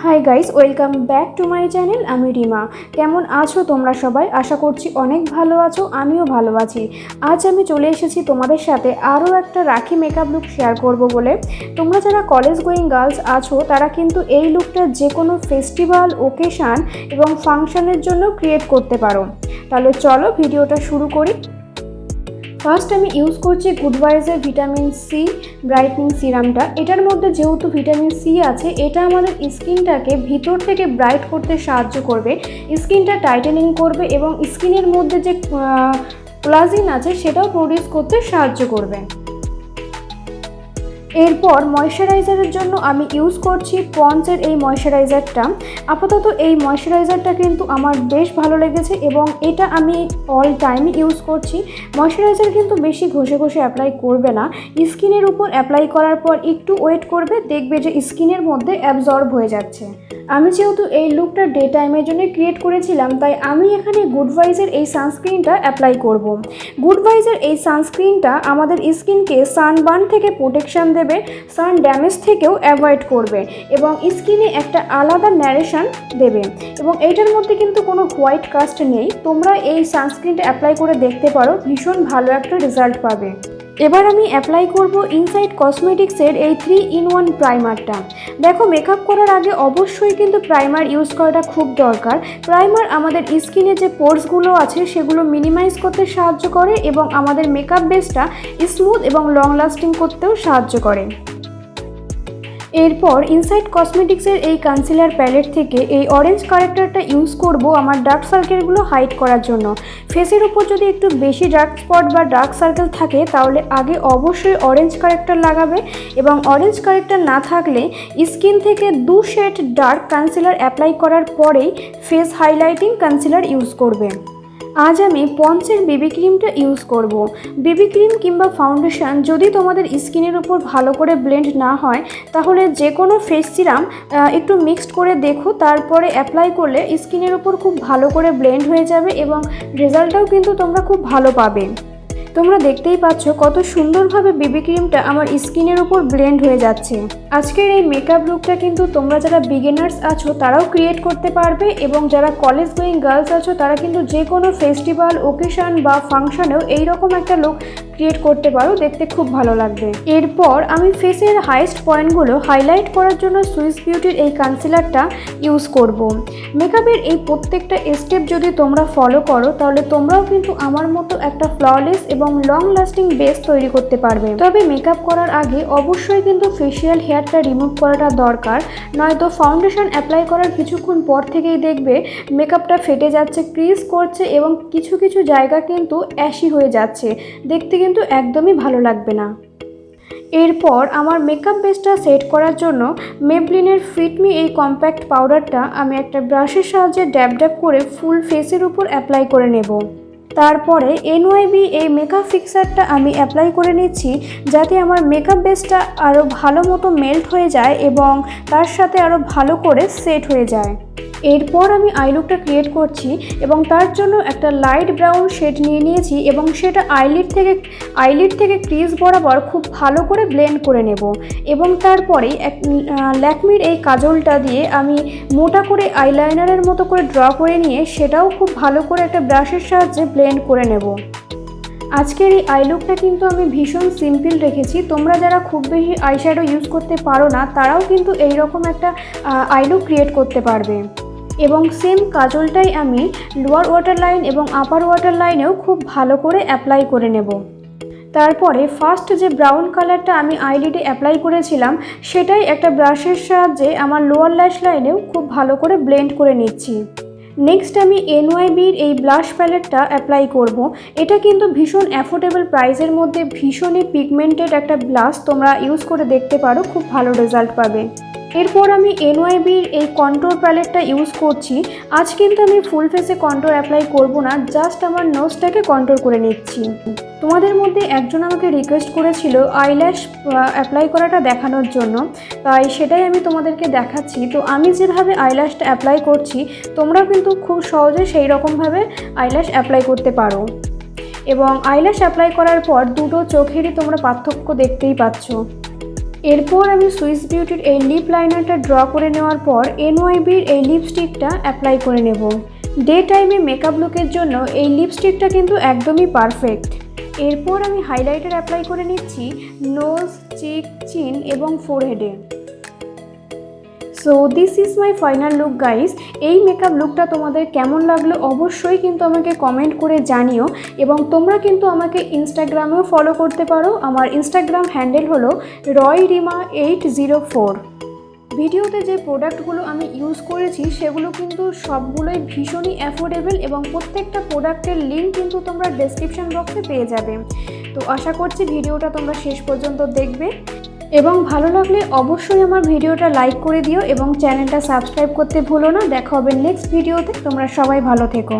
Hi guys, welcome back to my channel. আমি রিমা। কেমন আছো তোমরা সবাই? আশা করছি অনেক ভালো আছো, আমিও ভালো আছি। আজ আমি চলে এসেছি তোমাদের সাথে আরও একটা রাখি মেকআপ লুক শেয়ার করব বলে। তোমরা যারা কলেজ গোয়িং গার্লস আছো তারা কিন্তু এই লুকটা যে কোনো ফেস্টিভ্যাল, ওকেশান এবং ফাংশনের জন্য ক্রিয়েট করতে পারো। তাহলে চলো ভিডিওটা শুরু করি। ফার্স্ট আমি ইউজ করছি গুডভাইজের ভিটামিন সি ব্রাইটনিং সিরামটা। এটার মধ্যে যেহেতু ভিটামিন সি আছে, এটা আমাদের স্কিনটাকে ভিতর থেকে ব্রাইট করতে সাহায্য করবে, স্কিনটা টাইটেনিং করবে এবং স্কিনের মধ্যে যে কোলাজিন আছে সেটাও প্রডিউস করতে সাহায্য করবে। এরপর ময়শ্চারাইজারের জন্য আমি ইউজ করছি পন্ডসের এই ময়শ্চারাইজারটা। আপাতত এই ময়শ্চারাইজারটা কিন্তু আমার বেশ ভালো লেগেছে এবং এটা আমি অল টাইমই ইউজ করছি। ময়শ্চারাইজার কিন্তু বেশি ঘষে ঘষে অ্যাপ্লাই করবে না, স্কিনের উপর অ্যাপ্লাই করার পর একটু ওয়েট করবে, দেখবে যে স্কিনের মধ্যে অ্যাবজর্ব হয়ে যাচ্ছে। আমি যেহেতু এই লুকটা ডে টাইমের জন্য ক্রিয়েট করেছিলাম, তাই আমি এখানে গুডভাইজের এই সানস্ক্রিনটা অ্যাপ্লাই করব। গুডভাইজের এই সানস্ক্রিনটা আমাদের স্কিনকে সানবার্ন থেকে প্রোটেকশান দেবে, সান ড্যামেজ থেকেও অ্যাভয়েড করবে এবং স্কিনে একটা আলাদা ন্যারেশন দেবে। এবং এইটার মধ্যে কিন্তু কোনো হোয়াইট কাস্ট নেই। তোমরা এই সানস্ক্রিনটা অ্যাপ্লাই করে দেখতে পারো, ভীষণ ভালো একটা রেজাল্ট পাবে। এবার আমি অ্যাপ্লাই করব ইনসাইড কসমেটিক্সের এই 3-in-1 প্রাইমারটা। দেখো, মেকআপ করার আগে অবশ্যই কিন্তু প্রাইমার ইউজ করাটা খুব দরকার। প্রাইমার আমাদের স্কিনে যে পোরসগুলো আছে সেগুলো মিনিমাইজ করতে সাহায্য করে এবং আমাদের মেকআপ বেসটা স্মুথ এবং লং লাস্টিং করতেও সাহায্য করে। এরপর ইনসাইড কসমেটিক্সের এই কনসিলার প্যালেট থেকে এই অরেঞ্জ কারেক্টারটা ইউজ করব আমার ডার্ক সার্কেলগুলো হাইড করার জন্য। ফেসের উপর যদি একটু বেশি ডার্ক স্পট বা ডার্ক সার্কেল থাকে তাহলে আগে অবশ্যই অরেঞ্জ কারেক্টার লাগাবে এবং অরেঞ্জ কারেক্টার না থাকলে স্কিন থেকে 2 শেড ডার্ক কনসিলার অ্যাপ্লাই করার পরেই ফেস হাইলাইটিং কনসিলার ইউজ করবে। আজ আমি পন্ডসের বেবি ক্রিমটা ইউজ করব। বেবি ক্রিম কিংবা ফাউন্ডেশন যদি তোমাদের স্কিনের উপর ভালো করে ব্লেন্ড না হয় তাহলে যে কোনো ফেস সিরাম একটু মিক্সড করে দেখো, তারপরে অ্যাপ্লাই করলে স্কিনের উপর খুব ভালো করে ব্লেন্ড হয়ে যাবে এবং রেজাল্টটাও কিন্তু তোমরা খুব ভালো পাবে। তোমরা দেখতেই পাচ্ছ কত সুন্দরভাবে বেবি ক্রিমটা আমার স্কিনের উপর ব্লেন্ড হয়ে যাচ্ছে। আজকের এই মেকআপ লুকটা কিন্তু তোমরা যারা বিগিনার্স আছো তারাও ক্রিয়েট করতে পারবে এবং যারা কলেজ গোয়িং গার্লস আছো তারা কিন্তু যে কোনো ফেস্টিভ্যাল, ওকেশন বা ফাংশনেও এইরকম একটা লুক ক্রিয়েট করতে পারো, দেখতে খুব ভালো লাগবে। এরপর আমি ফেসের হাইস্ট পয়েন্টগুলো হাইলাইট করার জন্য সুইস বিউটির এই কনসিলারটা ইউজ করব। মেকআপের এই প্রত্যেকটা স্টেপ যদি তোমরা ফলো করো তাহলে তোমরাও কিন্তু আমার মতো একটা ফ্ললেস এবং লং লাস্টিং বেস তৈরি করতে পারবে। তবে মেকআপ করার আগে অবশ্যই কিন্তু ফেসিয়াল হেয়ারটা রিমুভ করাটা দরকার, নয়তো ফাউন্ডেশন অ্যাপ্লাই করার কিছুক্ষণ পর থেকেই দেখবে মেকআপটা ফেটে যাচ্ছে, ক্রিজ করছে এবং কিছু কিছু জায়গা কিন্তু অ্যাশি হয়ে যাচ্ছে, দেখতে কিন্তু একদমই ভালো লাগবে না। এরপর আমার মেকআপ বেসটা সেট করার জন্য মেবলিনের ফিট মি এই কম্প্যাক্ট পাউডারটা আমি একটা ব্রাশের সাহায্যে ড্যাব ড্যাব করে ফুল ফেসের উপর অ্যাপ্লাই করে নেব। তারপরে এনওয়াইবি এই মেকআপ ফিক্সারটা আমি অ্যাপ্লাই করে নিচ্ছি যাতে আমার মেকআপ বেসটা আরও ভালো মতো মেল্ট হয়ে যায় এবং তার সাথে আরও ভালো করে সেট হয়ে যায়। এরপর আমি আই লুকটা ক্রিয়েট করছি এবং তার জন্য একটা লাইট ব্রাউন শেড নিয়ে নিয়েছি এবং সেটা আইলিড থেকে ক্রিজ বরাবর খুব ভালো করে ব্লেন্ড করে নেব এবং তারপরেই ল্যাকমির এই কাজলটা দিয়ে আমি মোটা করে আইলাইনারের মতো করে ড্র করে নিয়ে সেটাও খুব ভালো করে একটা ব্রাশের সাহায্যে ব্লেন্ড করে নেব। আজকের এই আই লুকটা কিন্তু আমি ভীষণ সিম্পল রেখেছি। তোমরা যারা খুব বেশি আইশ্যাডো ইউজ করতে পারো না তারাও কিন্তু এইরকম একটা আই লুক ক্রিয়েট করতে পারবে। এবং সেম কাজলটাই আমি লোয়ার ওয়াটার লাইন এবং আপার ওয়াটার লাইনেও খুব ভালো করে অ্যাপ্লাই করে নেব। তারপরে ফার্স্ট যে ব্রাউন কালারটা আমি আইলিডে অ্যাপ্লাই করেছিলাম সেটাই একটা ব্রাশের সাহায্যে আমার লোয়ার ল্যাশ লাইনেও খুব ভালো করে ব্লেন্ড করে নিচ্ছি। নেক্সট আমি এনওয়াইবির এই ব্লাশ প্যালেটটা অ্যাপ্লাই করব। এটা কিন্তু ভীষণ অ্যাফোর্ডেবল প্রাইসের মধ্যে ভীষণই পিগমেন্টেড একটা ব্লাশ, তোমরা ইউজ করে দেখতে পারো, খুব ভালো রেজাল্ট পাবে। এরপর আমি এনওয়াইবির এই কন্ট্রোর প্যালেটটা ইউজ করছি। আজ কিন্তু আমি ফুল ফেসে কন্ট্রোর অ্যাপ্লাই করব না, জাস্ট আমার নোজটাকে কন্ট্রোর করে নিচ্ছি। তোমাদের মধ্যে একজন আমাকে রিকোয়েস্ট করেছিল আইল্যাশ অ্যাপ্লাই করাটা দেখানোর জন্য, তাই সেটাই আমি তোমাদেরকে দেখাচ্ছি। তো আমি যেভাবে আইল্যাশটা অ্যাপ্লাই করছি তোমরাও কিন্তু খুব সহজে সেই রকমভাবে আইল্যাশ অ্যাপ্লাই করতে পারো এবং আইল্যাশ অ্যাপ্লাই করার পর দুটো চোখেরই তোমরা পার্থক্য দেখতেই পাচ্ছ। এরপর আমি সুইস বিউটির এই লিপ লাইনারটা ড্র করে নেওয়ার পর এনওয়াইবির এই লিপস্টিকটা অ্যাপ্লাই করে নেব। ডে টাইমে মেকআপ লুকের জন্য এই লিপস্টিকটা কিন্তু একদমই পারফেক্ট। এরপর আমি হাইলাইটার অ্যাপ্লাই করে নিচ্ছি নোজ, চিক, চিন এবং ফোরহেডে। So this is my final look guys. এই মেকআপ লুকটা তোমাদের কেমন লাগলো অবশ্যই কিন্তু আমাকে কমেন্ট করে জানিও, এবং তোমরা কিন্তু আমাকে ইনস্টাগ্রামেও ফলো করতে পারো। আমার ইনস্টাগ্রাম হ্যান্ডেল হলো royrima804। ভিডিওতে যে প্রোডাক্টগুলো আমি ইউজ করেছি সেগুলো কিন্তু সবগুলোই ভীষণই অ্যাফোর্ডেবল, এবং প্রত্যেকটা প্রোডাক্টের লিঙ্ক কিন্তু তোমরা ডেসক্রিপশন বক্সে পেয়ে যাবে। তো আশা করছি ভিডিওটা তোমরা শেষ পর্যন্ত দেখবে, এবং ভালো লাগলে অবশ্যই আমার ভিডিওটা লাইক করে দিও এবং চ্যানেলটা সাবস্ক্রাইব করতে ভুলো না। দেখা হবে নেক্সট ভিডিওতে। তোমরা সবাই ভালো থেকো।